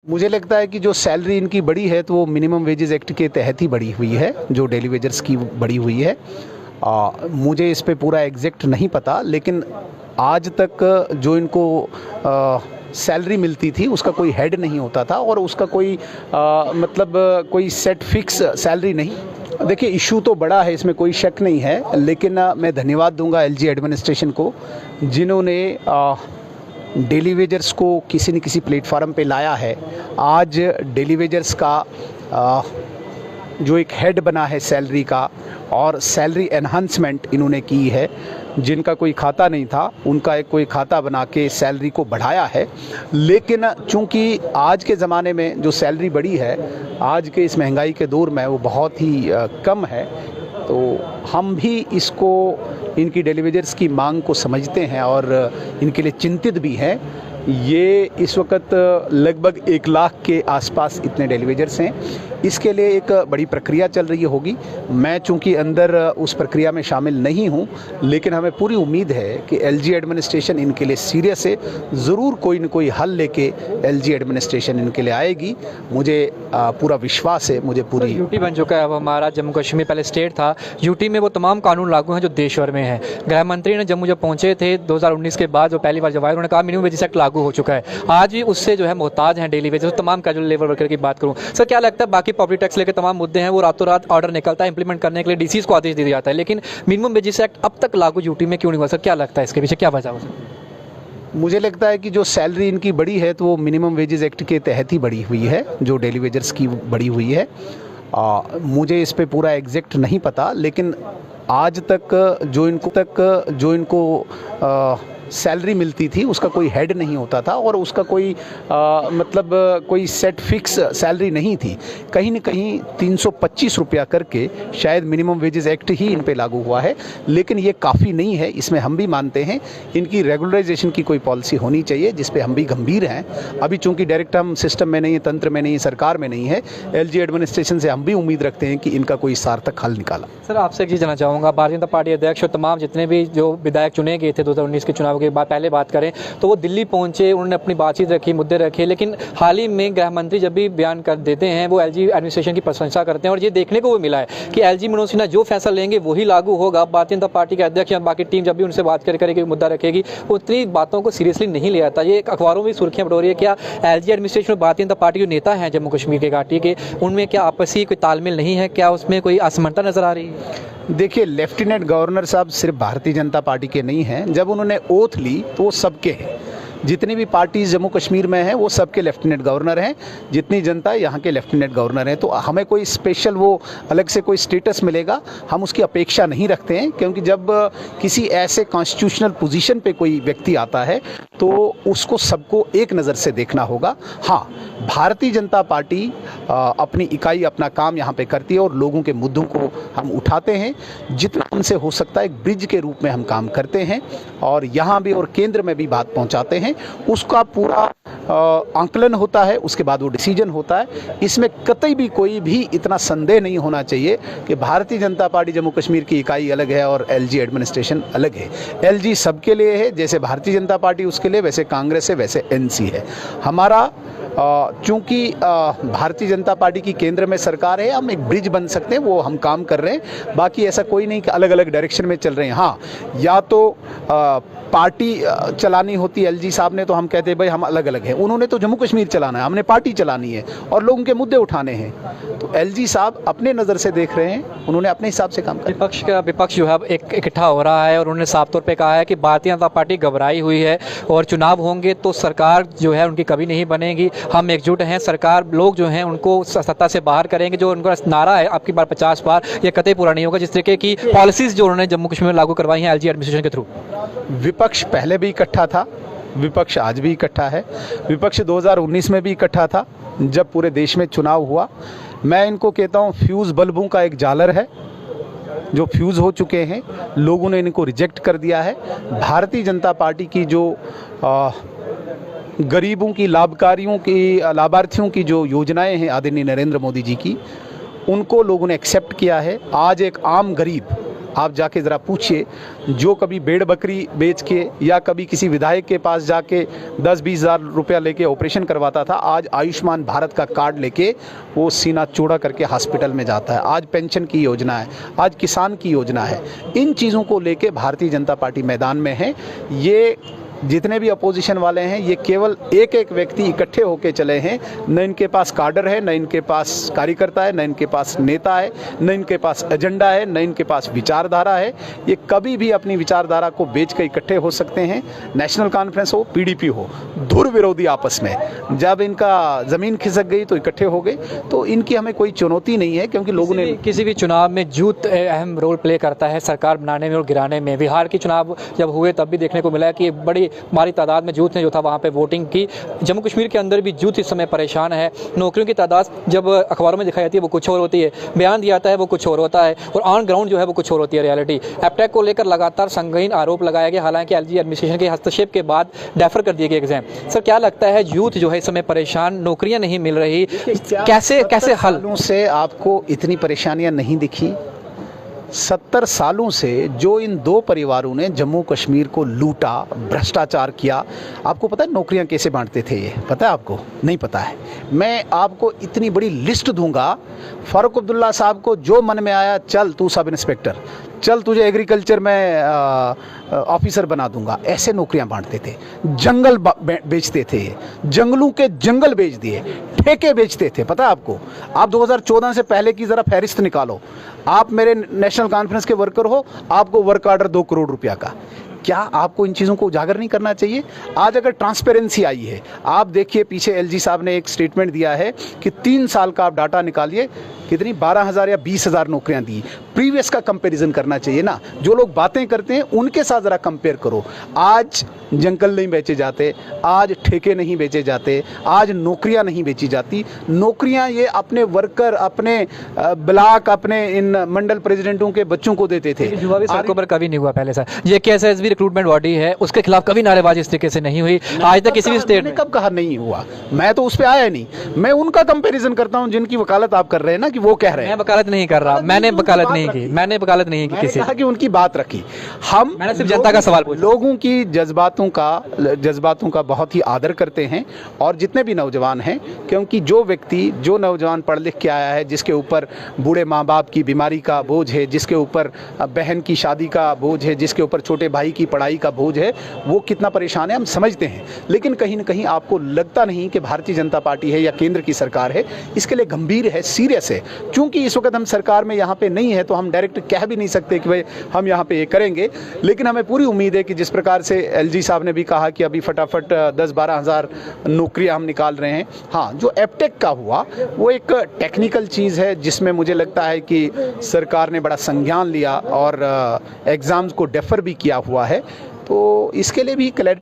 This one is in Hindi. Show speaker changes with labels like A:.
A: मुझे लगता है कि जो सैलरी इनकी बढ़ी है तो वो मिनिमम वेजेस एक्ट के तहत ही बढ़ी हुई है, जो डेली वेजर्स की बढ़ी हुई है। मुझे इस पे पूरा एग्जैक्ट नहीं पता, लेकिन आज तक जो इनको सैलरी मिलती थी उसका कोई हेड नहीं होता था और उसका कोई मतलब कोई सेट फिक्स सैलरी नहीं। देखिए, इशू तो बड़ा है, इसमें कोई शक नहीं है, लेकिन मैं धन्यवाद दूंगा एलजी एडमिनिस्ट्रेशन को, जिन्होंने डेली वेजर्स को किसी न किसी प्लेटफार्म पे लाया है। आज डेली वेजर्स का जो एक हेड बना है सैलरी का, और सैलरी एनहांसमेंट इन्होंने की है। जिनका कोई खाता नहीं था उनका एक कोई खाता बना के सैलरी को बढ़ाया है। लेकिन चूंकि आज के ज़माने में जो सैलरी बढ़ी है, आज के इस महंगाई के दौर में, वो बहुत ही कम है। तो हम भी इसको, इनकी डेली वेजर्स की मांग को समझते हैं और इनके लिए चिंतित भी हैं। ये इस वक्त लगभग 1 लाख के आसपास इतने डेली वेजर्स हैं। इसके लिए एक बड़ी प्रक्रिया चल रही होगी। मैं चूंकि अंदर उस प्रक्रिया में शामिल नहीं हूं, लेकिन हमें पूरी उम्मीद है कि एलजी एडमिनिस्ट्रेशन इनके लिए सीरियस है। ज़रूर कोई न कोई हल लेके एलजी एडमिनिस्ट्रेशन इनके लिए आएगी। मुझे पूरा विश्वास है। मुझे पूरी
B: यूटी बन चुका है अब हमारा जम्मू कश्मीर, पहले स्टेट था। यूटी में वो तमाम कानून लागू हैं जो देश भर में हैं। गृह मंत्री ने जम्मू जब पहुंचे थे 2019 के बाद, जो पहली बार जब आए, उन्होंने कहा मिनिमम वेजेस एक्ट लागू हो चुका है। आज भी उससे जो है मोहताज हैं डेली वेजेस, तमाम कैजुअल लेबर वर्कर की बात करूँ। सर, क्या लगता है बाकी प्रॉपर्टी टैक्स लेकर तमाम मुद्दे हैं, वो रातों रात ऑर्डर निकलता है, इंप्लीमेंट करने के लिए डीसीज को आदेश दे दिया जाता है, लेकिन मिनिमम वेजेस एक्ट अब तक लागू यूटी में क्यों नहीं हुआ? सर, क्या लगता है इसके पीछे क्या वजह है?
A: मुझे लगता है कि जो सैलरी इनकी बढ़ी है तो वो मिनिमम वेजेस एक्ट के तहत ही बढ़ी हुई है, जो डेली वेजर्स की बढ़ी हुई है। मुझे इस पे पूरा एग्जैक्ट नहीं पता, लेकिन आज तक जो इनको सैलरी मिलती थी उसका कोई हेड नहीं होता था और उसका कोई मतलब कोई सेट फिक्स सैलरी नहीं थी। कहीं न कहीं 325 रुपया करके शायद मिनिमम वेजेस एक्ट ही इन पे लागू हुआ है, लेकिन ये काफ़ी नहीं है। इसमें हम भी मानते हैं इनकी रेगुलराइजेशन की कोई पॉलिसी होनी चाहिए, जिस पे हम भी गंभीर हैं। अभी चूंकि डायरेक्ट हम सिस्टम में नहीं है, तंत्र में नहीं है, सरकार में नहीं है, एलजी एडमिनिस्ट्रेशन से हम भी उम्मीद रखते हैं कि इनका कोई सार्थक हल निकाला।
B: सर, आपसे एक चीज़ जानना चाहूँगा, भारतीय जनता पार्टी अध्यक्ष और तमाम जितने भी जो विधायक चुने गए थे 2019 के चुनाव के बाद, पहले बात करें तो वो दिल्ली पहुंचे, उन्होंने अपनी बातचीत रखी, मुद्दे रखे, लेकिन हाल ही में गृह मंत्री जब भी बयान कर देते हैं वो एलजी एडमिनिस्ट्रेशन की प्रशंसा करते हैं, और ये देखने को वो मिला है कि एलजी मनोज सिन्हा जो फैसला लेंगे वही लागू होगा। भारतीय जनता पार्टी के अध्यक्ष या बाकी टीम जब भी उनसे बात करेगी, मुद्दा रखेगी, वो उतनी बातों को सीरियसली नहीं ले आता। ये अखबारों में सुर्खियां बढ़ रही है। क्या एलजी एडमिनिस्ट्रेशन और भारतीय जनता पार्टी के नेता हैं जम्मू कश्मीर के घाटी के, उनमें क्या आपसी कोई तालमेल नहीं है? क्या उसमें कोई असमंता नजर आ रही है?
A: देखिए, लेफ्टिनेंट गवर्नर साहब सिर्फ भारतीय जनता पार्टी के नहीं हैं। जब उन्होंने ओथ ली तो वो सबके हैं। जितनी भी पार्टीज जम्मू कश्मीर में हैं वो सबके लेफ्टिनेंट गवर्नर हैं। जितनी जनता है यहाँ के लेफ्टिनेंट गवर्नर हैं। तो हमें कोई स्पेशल वो अलग से कोई स्टेटस मिलेगा, हम उसकी अपेक्षा नहीं रखते हैं, क्योंकि जब किसी ऐसे कॉन्स्टिट्यूशनल पोजीशन पे कोई व्यक्ति आता है तो उसको सबको एक नज़र से देखना होगा। हाँ, भारतीय जनता पार्टी अपनी इकाई, अपना काम यहाँ पे करती है और लोगों के मुद्दों को हम उठाते हैं। जितना हमसे हो सकता है एक ब्रिज के रूप में हम काम करते हैं और यहाँ भी और केंद्र में भी बात पहुँचाते हैं। उसका पूरा आंकलन होता है, उसके बाद वो डिसीजन होता है। इसमें कतई भी कोई भी इतना संदेह नहीं होना चाहिए कि भारतीय जनता पार्टी जम्मू कश्मीर की इकाई अलग है और एलजी एडमिनिस्ट्रेशन अलग है। एलजी सबके लिए है, जैसे भारतीय जनता पार्टी उसके लिए, वैसे कांग्रेस है, वैसे एनसी है। हमारा चूंकि भारतीय जनता पार्टी की केंद्र में सरकार है, हम एक ब्रिज बन सकते हैं, वो हम काम कर रहे हैं। बाकी ऐसा कोई नहीं कि अलग अलग डायरेक्शन में चल रहे हैं। हाँ, या तो पार्टी चलानी होती एलजी साहब ने तो हम कहते हैं भाई हम अलग अलग हैं। उन्होंने तो जम्मू कश्मीर चलाना है, हमने पार्टी चलानी है और लोगों के मुद्दे उठाने हैं। तो एलजी साहब अपने नज़र से देख रहे हैं, उन्होंने अपने हिसाब से काम किया।
B: विपक्ष जो है एक इकट्ठा हो रहा है और उन्होंने साफ तौर पे कहा है कि भारतीय जनता पार्टी घबराई हुई है और चुनाव होंगे तो सरकार जो है उनकी कभी नहीं बनेगी। हम एकजुट हैं, सरकार लोग जो हैं उनको सत्ता से बाहर करेंगे। जो उनका नारा है आपकी बार 50 बार, ये कतई पूरा नहीं होगा। जिस तरीके की पॉलिसीज जो उन्होंने जम्मू कश्मीर में लागू करवाई हैं एलजी एडमिनिस्ट्रेशन के थ्रू।
A: विपक्ष पहले भी इकट्ठा था, विपक्ष आज भी इकट्ठा है। विपक्ष 2019 में भी इकट्ठा था जब पूरे देश में चुनाव हुआ। मैं इनको कहता हूँ फ्यूज़ बल्बों का एक जालर है जो फ्यूज़ हो चुके हैं, लोगों ने इनको रिजेक्ट कर दिया है। भारतीय जनता पार्टी की जो गरीबों की, लाभार्थियों की जो योजनाएं हैं आदरणीय नरेंद्र मोदी जी की, उनको लोगों ने एक्सेप्ट किया है। आज एक आम गरीब, आप जाके ज़रा पूछिए, जो कभी भेड़ बकरी बेच के या कभी किसी विधायक के पास जाके 10-20 हज़ार रुपया लेके ऑपरेशन करवाता था, आज आयुष्मान भारत का कार्ड लेके वो सीना चौड़ा करके हॉस्पिटल में जाता है। आज पेंशन की योजना है, आज किसान की योजना है। इन चीज़ों को लेके भारतीय जनता पार्टी मैदान में है। ये जितने भी अपोजिशन वाले हैं, ये केवल एक एक व्यक्ति इकट्ठे होकर चले हैं। न इनके पास काडर है, न इनके पास कार्यकर्ता है, न इनके पास नेता है, न इनके पास एजेंडा है, न इनके पास विचारधारा है। ये कभी भी अपनी विचारधारा को बेच कर इकट्ठे हो सकते हैं। नेशनल कॉन्फ्रेंस हो, पीडीपी हो, धुर विरोधी आपस में। जब इनका ज़मीन खिसक गई तो इकट्ठे हो गए। तो इनकी हमें कोई चुनौती नहीं है, क्योंकि लोगों ने
B: किसी भी चुनाव में जूथ अहम रोल प्ले करता है सरकार बनाने में और गिराने में। बिहार के चुनाव जब हुए तब भी देखने को मिला कि बड़ी हमारी तादाद में जूथ ने जो था वहाँ पे वोटिंग की। जम्मू कश्मीर के अंदर भी जूथ इस समय परेशान है। नौकरियों की तादाद जब अखबारों में दिखाई जाती है वो कुछ और होती है, बयान दिया जाता है वो कुछ और होता है, और ऑन ग्राउंड जो है वो कुछ और होती है रियलिटी। एपटेक को लेकर लगातार संगीन आरोप लगाया गया, हालांकि एलजी एडमिनिस्ट्रेशन के हस्तक्षेप के बाद डेफर कर दिए गए एग्जाम। सर, क्या लगता है यूथ जो है इस समय परेशान, नौकरियां नहीं मिल रही, कैसे हल?
A: सालों से आपको इतनी परेशानियां नहीं दिखी? 70 सालों से जो इन दो परिवारों ने जम्मू कश्मीर को लूटा, भ्रष्टाचार किया। आपको पता है नौकरियां कैसे बांटते थे? ये पता है आपको? नहीं पता है। मैं आपको इतनी बड़ी लिस्ट दूंगा। फारूक अब्दुल्ला साहब को जो मन में आया, चल तू सब इंस्पेक्टर, चल तुझे एग्रीकल्चर में ऑफिसर बना दूंगा, ऐसे नौकरियां बांटते थे। जंगल बेचते थे, जंगलों के जंगल बेच दिए, ठेके बेचते थे। पता है आपको? आप 2014 से पहले की ज़रा फहरिस्त निकालो। आप मेरे नेशनल कॉन्फ्रेंस के वर्कर हो, आपको वर्क ऑर्डर 2 करोड़ रुपया का। क्या आपको इन चीज़ों को उजागर नहीं करना चाहिए? आज अगर ट्रांसपेरेंसी आई है, आप देखिए पीछे एलजी साहब ने एक स्टेटमेंट दिया है कि 3 साल का आप डाटा निकालिए, कितनी 12,000 या 20,000 नौकरियां दी। प्रीवियस का कंपैरिजन करना चाहिए ना। जो लोग बातें करते हैं उनके साथ ज़रा कंपेयर करो। आज जंगल नहीं बेचे जाते, आज ठेके नहीं बेचे जाते, आज नौकरियां नहीं बेची जाती। नौकरियां ये अपने वर्कर, अपने ब्लॉक, अपने इन मंडल प्रेसिडेंटों के बच्चों को देते थे।
B: जुआ भी सड़कों पर कभी नहीं हुआ पहले सर। ये KSSB रिक्रूटमेंट बॉडी है, उसके खिलाफ कभी नारेबाजी इस तरीके से नहीं हुई आज तक किसी भी स्टेट में।
A: कब कहा नहीं हुआ? मैं तो उस पर आया नहीं। मैं उनका कंपैरिजन करता हूं जिनकी वकालत आप कर रहे हैं ना, कि वो कह रहे हैं।
B: मैं वकालत नहीं कर रहा, मैंने वकालत नहीं की, मैंने वकालत नहीं की किसी।
A: कहा कि उनकी बात रखी। मैंने
B: सिर्फ जनता का सवाल पूछा।
A: लोगों की जज्बातों का बहुत ही आदर करते हैं, और जितने भी नौजवान हैं, क्योंकि जो नौजवान पढ़ लिख के आया है, जिसके ऊपर बूढ़े माँ बाप की बीमारी का बोझ है, जिसके ऊपर बहन की शादी का बोझ है, जिसके ऊपर छोटे भाई की पढ़ाई का बोझ है, वो कितना परेशान है हम समझते हैं। लेकिन कहीं ना कहीं आपको लगता नहीं कि भारतीय जनता पार्टी है या केंद्र की सरकार है इसके लिए गंभीर है, सीरियस है। क्योंकि इस वक्त हम सरकार में यहाँ पे नहीं है, तो हम डायरेक्ट कह भी नहीं सकते कि भाई हम यहाँ पे ये करेंगे। लेकिन हमें पूरी उम्मीद है कि जिस प्रकार से एलजी साहब ने भी कहा कि अभी फटाफट 10-12 हज़ार नौकरियाँ हम निकाल रहे हैं। हाँ, जो एपटेक का हुआ वो एक टेक्निकल चीज़ है, जिसमें मुझे लगता है कि सरकार ने बड़ा संज्ञान लिया और एग्ज़ाम्स को डेफर भी किया हुआ है। तो इसके लिए भी क्लैरिटी